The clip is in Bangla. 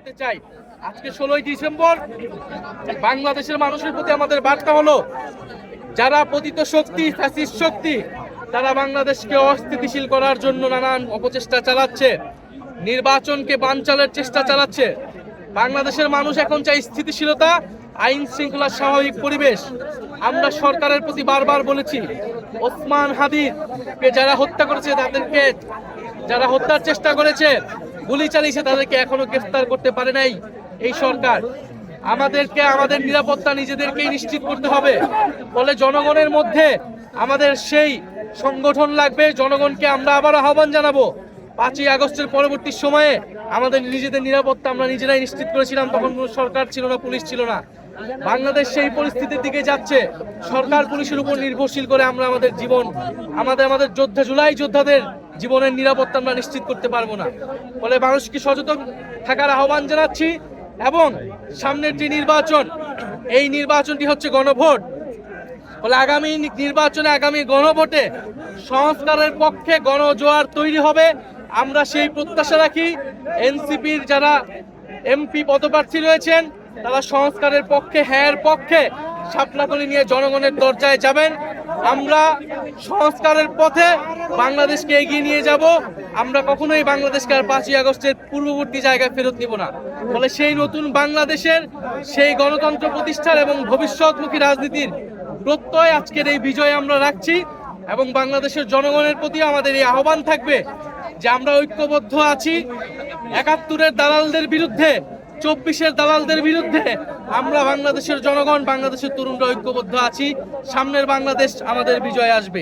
করতে চাই। আজকে 16ই ডিসেম্বর বাংলাদেশের মানুষের প্রতি আমাদের বার্তা হলো, যারা পতিত শক্তি, ফ্যাসিস্ট শক্তি, তারা বাংলাদেশকে অস্থিতিশীল করার জন্য নানান অপচেষ্টা চালাচ্ছে, নির্বাচনকে বানচালের চেষ্টা চালাচ্ছে। বাংলাদেশের মানুষ এখন চাই স্থিতিশীলতা, আইন শৃঙ্খলার স্বাভাবিক পরিবেশ। আমরা সরকারের প্রতি বারবার বলেছি, ওসমান হাদিকে যারা হত্যা করেছে, তাদেরকে যারা হত্যার চেষ্টা করেছে, গুলি চালিয়েছে, তাদেরকে এখনো গ্রেফতার করতে পারে নাই এই সরকার। আমাদেরকে আমাদের নিরাপত্তা নিজেদেরকেই নিশ্চিত করতে হবে। ফলে জনগণের মধ্যে আমাদের সেই সংগঠন লাগবে। জনগণকে আমরা আবার আহ্বান জানাবো, 5ই আগস্টের পরবর্তী সময়ে আমাদের নিজেদের নিরাপত্তা আমরা নিজেরাই নিশ্চিত করেছিলাম। তখন কোনো সরকার ছিল না, পুলিশ ছিল না। বাংলাদেশ সেই পরিস্থিতির দিকে যাচ্ছে। সরকার পুলিশের উপর নির্ভরশীল করে আমরা আমাদের জীবন, আমাদের যোদ্ধা, জুলাই যোদ্ধাদের জীবনের নিরাপত্তা আমরা নিশ্চিত করতে পারবো না। ফলে মানুষকে সচেতন থাকার আহ্বান জানাচ্ছি। এবং সামনের যে নির্বাচন, এই নির্বাচনটি হচ্ছে গণভোট। ফলে আগামী নির্বাচনে, আগামী গণভোটে সংস্কারের পক্ষে গণজোয়ার তৈরি হবে। আমরা সেই প্রত্যাশা রাখি। এনসিপির যারা এমপি পদপ্রার্থী রয়েছেন, তারা সংস্কারের পক্ষে, হ্যাঁর পক্ষে শাপলাকলি নিয়ে জনগণের দরজায় যাবেন। আমরা সংস্কারের পথে বাংলাদেশকে এগিয়ে নিয়ে যাব। আমরা কখনোই বাংলাদেশকে আর 5ই আগস্টের পূর্ববর্তী জায়গায় ফেরত নিব না। ফলে সেই নতুন বাংলাদেশের, সেই গণতন্ত্র প্রতিষ্ঠার এবং ভবিষ্যৎমুখী রাজনীতির প্রত্যয় আজকের এই বিজয় আমরা রাখছি। এবং বাংলাদেশের জনগণের প্রতি আমাদের এই আহ্বান থাকবে যে আমরা ঐক্যবদ্ধ আছি। 71-এর দালালদের বিরুদ্ধে, 24-এর দালালদের বিরুদ্ধে আমরা বাংলাদেশের জনগণ, বাংলাদেশের তরুণরা ঐক্যবদ্ধ আছি। সামনের বাংলাদেশ আমাদের বিজয় আসবে।